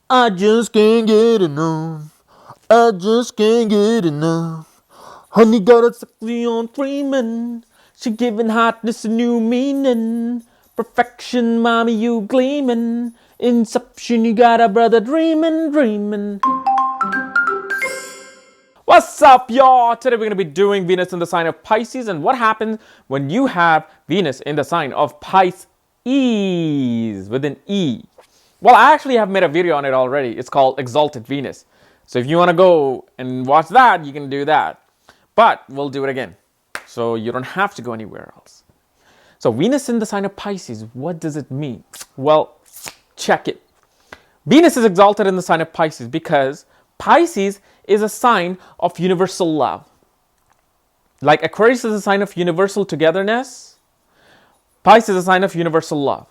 I just can't get enough. I just can't get enough. Honey got a sexy on dreaming. She giving hotness a new meaning. Perfection, mommy, you gleaming. Inception, you got a brother dreaming, dreaming. What's up, y'all? Today we're going to be doing Venus in the sign of Pisces and what happens when you have Venus in the sign of Pisces with an E. Well, I actually have made a video on it already. It's called Exalted Venus. So if you want to go and watch that, you can do that. But we'll do it again. So you don't have to go anywhere else. So Venus in the sign of Pisces, what does it mean? Well, check it. Venus is exalted in the sign of Pisces because Pisces is a sign of universal love. Like Aquarius is a sign of universal togetherness, Pisces is a sign of universal love.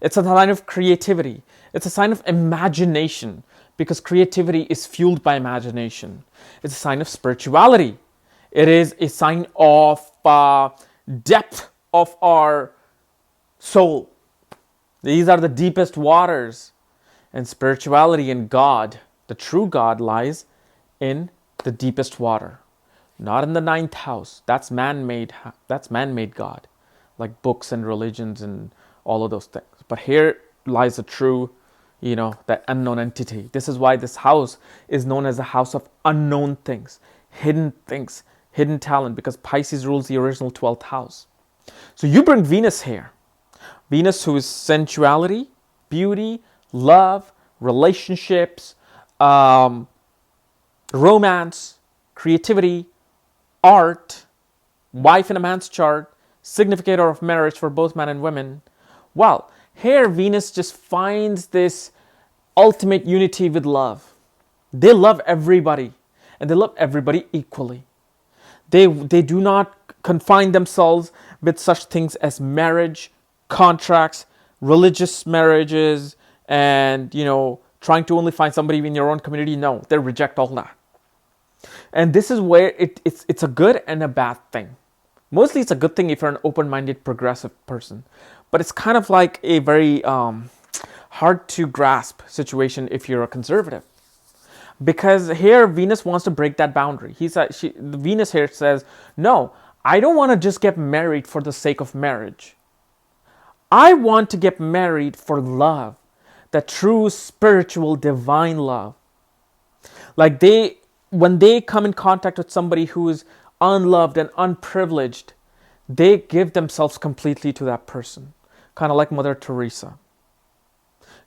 It's a sign of creativity. It's a sign of imagination because creativity is fueled by imagination. It's a sign of spirituality. It is a sign of depth of our soul. These are the deepest waters. And spirituality and God, the true God, lies in the deepest water, not in the ninth house. That's man-made. That's man-made God, like books and religions and all of those things. But here lies the true, that unknown entity. This is why this house is known as the house of unknown things, hidden talent, because Pisces rules the original 12th house. So you bring Venus here. Venus, who is sensuality, beauty, love, relationships, romance, creativity, art, wife in a man's chart, significator of marriage for both men and women. Well, here Venus just finds this ultimate unity with love. They love everybody, and they love everybody equally. They do not confine themselves with such things as marriage, contracts, religious marriages, and trying to only find somebody in your own community. No, they reject all that. And this is where it's a good and a bad thing. Mostly it's a good thing if you're an open-minded, progressive person. But it's kind of like a very hard to grasp situation if you're a conservative. Because here Venus wants to break that boundary. Venus here says, no, I don't want to just get married for the sake of marriage. I want to get married for love, that true spiritual divine love. Like when they come in contact with somebody who is unloved and unprivileged, they give themselves completely to that person. Kind of like Mother Teresa.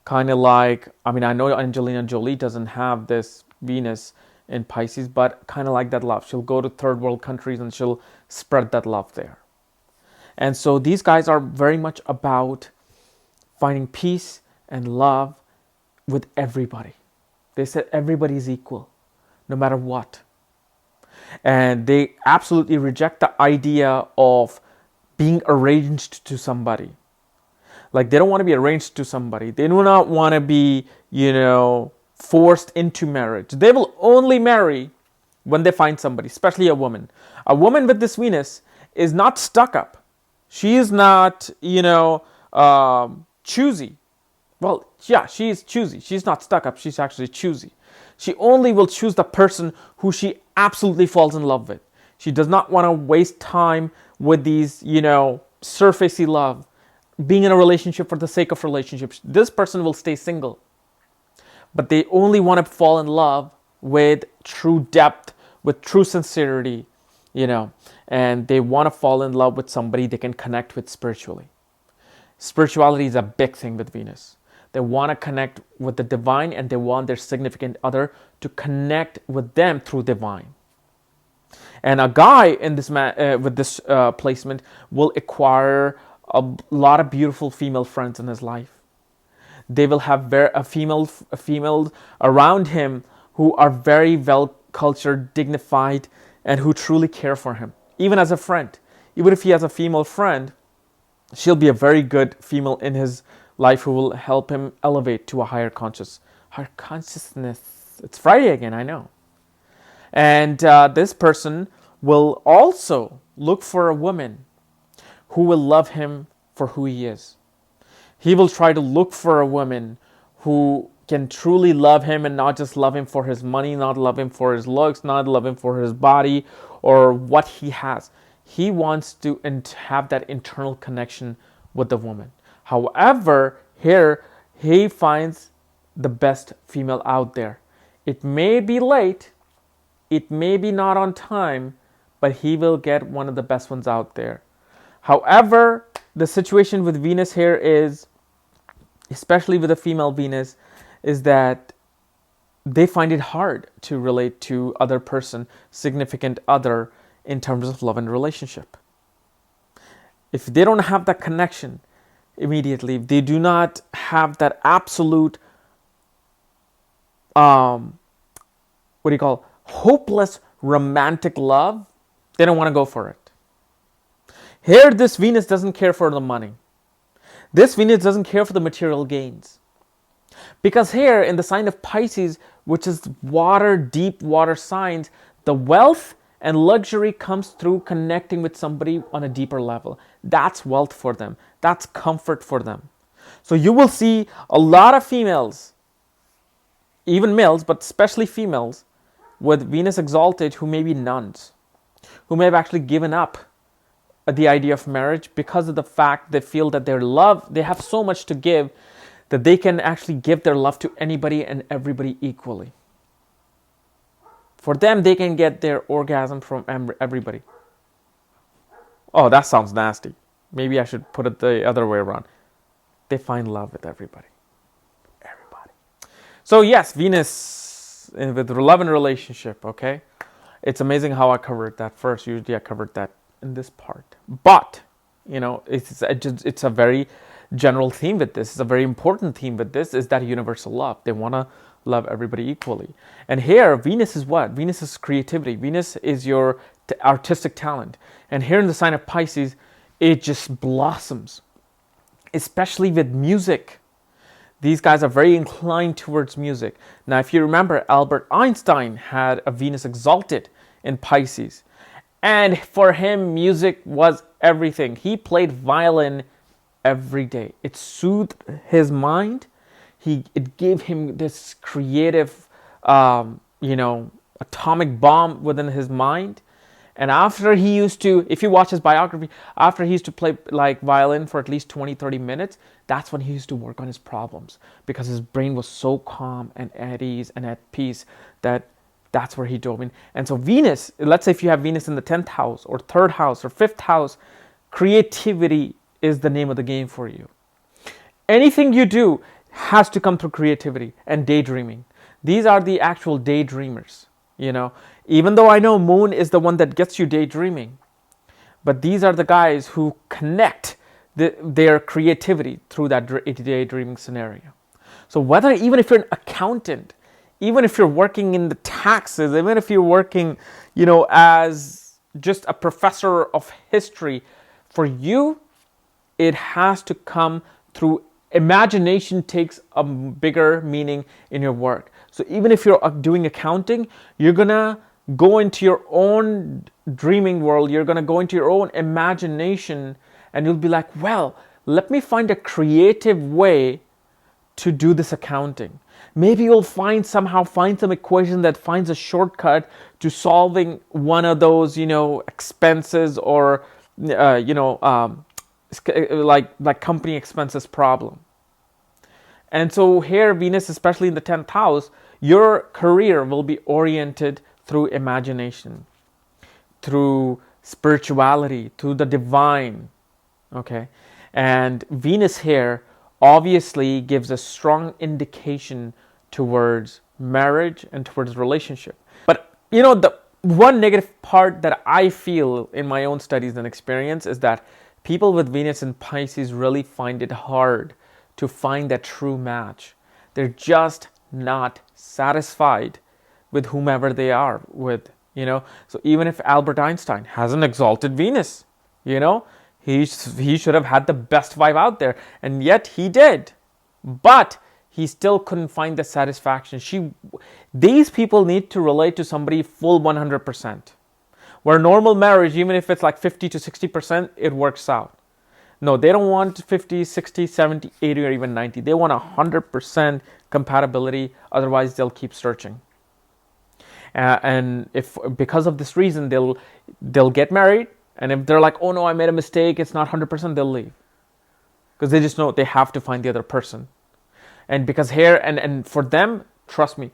Kind of like, I know Angelina Jolie doesn't have this Venus in Pisces, but kind of like that love. She'll go to third world countries and she'll spread that love there. And so these guys are very much about finding peace and love with everybody. They said everybody is equal, no matter what. And they absolutely reject the idea of being arranged to somebody. Like they don't want to be arranged to somebody. They do not want to be, forced into marriage. They will only marry when they find somebody, especially a woman. A woman with this Venus is not stuck up. She is not, choosy. Well, yeah, she is choosy. She's not stuck up. She's actually choosy. She only will choose the person who she absolutely falls in love with. She does not want to waste time with these, surfacey love, being in a relationship for the sake of relationships. This person will stay single. But they only want to fall in love with true depth, with true sincerity, and they want to fall in love with somebody they can connect with spiritually. Spirituality is a big thing with Venus. They want to connect with the divine, and they want their significant other to connect with them through divine. And a guy in this with this placement will acquire a lot of beautiful female friends in his life. They will have a female around him who are very well cultured, dignified, and who truly care for him, even as a friend. Even if he has a female friend, she'll be a very good female in his life who will help him elevate to a higher consciousness. It's Friday again, I know. And this person will also look for a woman who will love him for who he is. He will try to look for a woman who can truly love him and not just love him for his money, not love him for his looks, not love him for his body or what he has. He wants to have that internal connection with the woman. However, here he finds the best female out there. It may be late, it may be not on time, but he will get one of the best ones out there. However, the situation with Venus here is, especially with a female Venus, is that they find it hard to relate to other person, significant other, in terms of love and relationship. If they don't have that connection immediately, if they do not have that absolute, hopeless romantic love, they don't want to go for it. Here, this Venus doesn't care for the money. This Venus doesn't care for the material gains. Because here, in the sign of Pisces, which is water, deep water signs, the wealth and luxury comes through connecting with somebody on a deeper level. That's wealth for them. That's comfort for them. So you will see a lot of females, even males, but especially females, with Venus exalted who may be nuns, who may have actually given up the idea of marriage because of the fact they feel that their love, they have so much to give that they can actually give their love to anybody and everybody equally. For them, they can get their orgasm from everybody. Oh, that sounds nasty. Maybe I should put it the other way around. They find love with everybody. Everybody. So yes, Venus with love and relationship, okay? It's amazing how I covered that first. Usually I covered that in this part. But, it's a very general theme with this. It's a very important theme with this, is that universal love. They want to love everybody equally. And here, Venus is what? Venus is creativity. Venus is your artistic talent. And here in the sign of Pisces, it just blossoms, especially with music. These guys are very inclined towards music. Now, if you remember, Albert Einstein had a Venus exalted in Pisces. And for him, music was everything. He played violin every day. It soothed his mind. It gave him this creative, atomic bomb within his mind. And after he used to, if you watch his biography, after he used to play like violin for at least 20, 30 minutes, that's when he used to work on his problems, because his brain was so calm and at ease and at peace that's where he dove in. And so Venus, let's say if you have Venus in the 10th house or 3rd house or 5th house, creativity is the name of the game for you. Anything you do has to come through creativity and daydreaming. These are the actual daydreamers, Even though I know Moon is the one that gets you daydreaming, but these are the guys who connect their creativity through that daydreaming scenario. So even if you're an accountant, even if you're working in the taxes, even if you're working, as just a professor of history, for you, it has to come through imagination. Takes a bigger meaning in your work. So even if you're doing accounting, you're going to go into your own dreaming world. You're going to go into your own imagination, and you'll be like, well, let me find a creative way to do this accounting. Maybe you'll find some equation that finds a shortcut to solving one of those, expenses or, like company expenses problem. And so here, Venus, especially in the 10th house, your career will be oriented through imagination, through spirituality, through the divine, okay? And Venus here obviously gives a strong indication towards marriage and towards relationship. But, the one negative part that I feel in my own studies and experience is that people with Venus in Pisces really find it hard to find that true match. They're just not satisfied with whomever they are with, So even if Albert Einstein has an exalted Venus, he should have had the best wife out there, and yet he did. But he still couldn't find the satisfaction. These people need to relate to somebody full 100%. Where normal marriage, even if it's like 50 to 60%, it works out. No, they don't want 50, 60, 70, 80, or even 90. They want 100% compatibility. Otherwise, they'll keep searching. And if because of this reason, they'll get married. And if they're like, oh no, I made a mistake, it's not 100%, they'll leave. Because they just know they have to find the other person. And because here, and for them, trust me,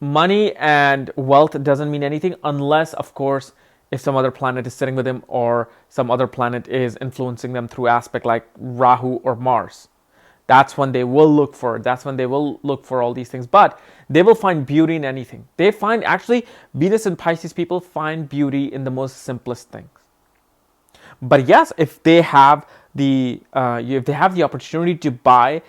money and wealth doesn't mean anything unless, of course, if some other planet is sitting with them or some other planet is influencing them through aspect like Rahu or Mars. That's when they will look for it. That's when they will look for all these things. But they will find beauty in anything. They find, actually, Venus and Pisces people find beauty in the most simplest things. But yes, if they have the opportunity to buy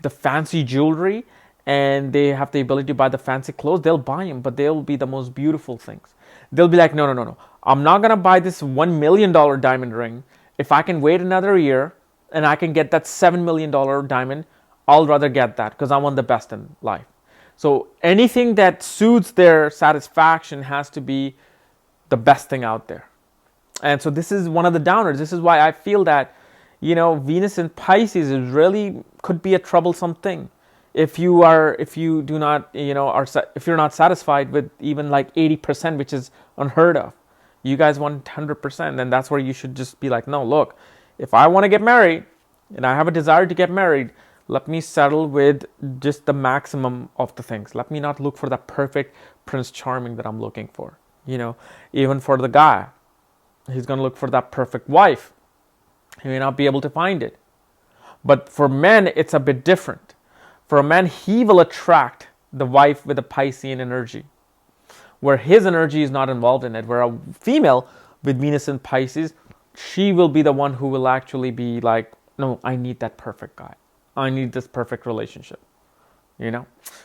the fancy jewelry and they have the ability to buy the fancy clothes, they'll buy them. But they'll be the most beautiful things. They'll be like, no. I'm not going to buy this $1 million diamond ring. If I can wait another year and I can get that $7 million diamond, I'll rather get that because I want the best in life. So anything that suits their satisfaction has to be the best thing out there. And so this is one of the downers. This is why I feel that, Venus in Pisces is really could be a troublesome thing. If you're not satisfied with even like 80%, which is unheard of, you guys want 100%, then that's where you should just be like, no, look, if I want to get married and I have a desire to get married, let me settle with just the maximum of the things. Let me not look for that perfect Prince Charming that I'm looking for. Even for the guy, he's going to look for that perfect wife. He may not be able to find it. But for men, it's a bit different. For a man, he will attract the wife with a Piscean energy, where his energy is not involved in it. Where a female with Venus in Pisces, she will be the one who will actually be like, no, I need that perfect guy. I need this perfect relationship.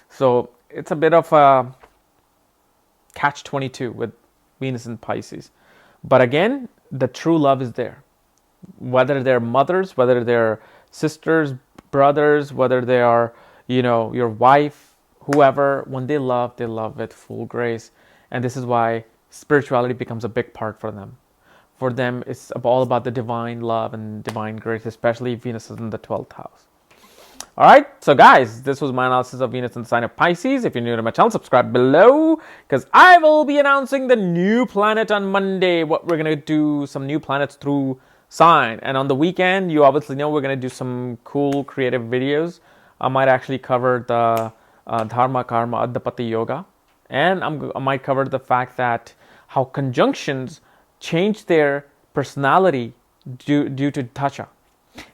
So it's a bit of a catch-22 with Venus in Pisces. But again, the true love is there. Whether they're mothers, whether they're sisters, brothers, whether they are, your wife, whoever, when they love with full grace. And this is why spirituality becomes a big part for them. For them, it's all about the divine love and divine grace, especially if Venus is in the 12th house. All right, so guys, this was my analysis of Venus in the sign of Pisces. If you're new to my channel, subscribe below because I will be announcing the new planet on Monday. What we're going to do, some new planets through sign. And on the weekend, you obviously know we're going to do some cool creative videos. I might actually cover the Dharma, Karma, Adhipati Yoga. And I might cover the fact that how conjunctions change their personality due to Dasha.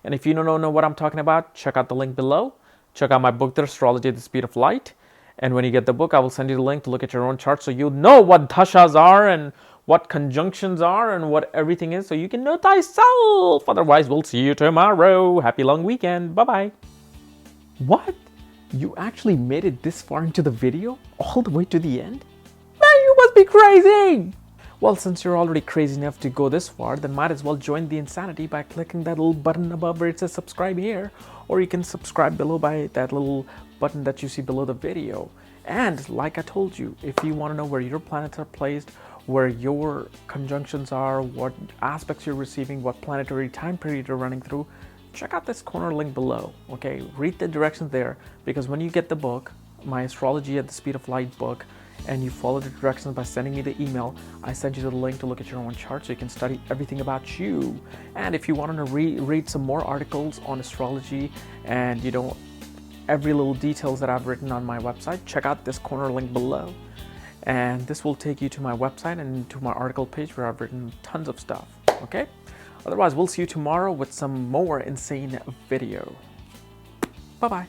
And if you don't know what I'm talking about, check out the link below. Check out my book, The Astrology at the Speed of Light. And when you get the book, I will send you the link to look at your own chart so you'll know what dashas are and what conjunctions are and what everything is so you can know thyself. Otherwise, we'll see you tomorrow. Happy long weekend. Bye-bye. What? You actually made it this far into the video? All the way to the end? Man, you must be crazy! Well, since you're already crazy enough to go this far, then might as well join the insanity by clicking that little button above where it says subscribe here. Or you can subscribe below by that little button that you see below the video. And like I told you, if you want to know where your planets are placed, where your conjunctions are, what aspects you're receiving, what planetary time period you're running through, check out this corner link below, okay? Read the directions there, because when you get the book, my Astrology at the Speed of Light book, and you follow the directions by sending me the email, I send you the link to look at your own chart so you can study everything about you. And if you want to read some more articles on astrology and every little details that I've written on my website, check out this corner link below. And this will take you to my website and to my article page where I've written tons of stuff, okay? Otherwise, we'll see you tomorrow with some more insane video. Bye-bye.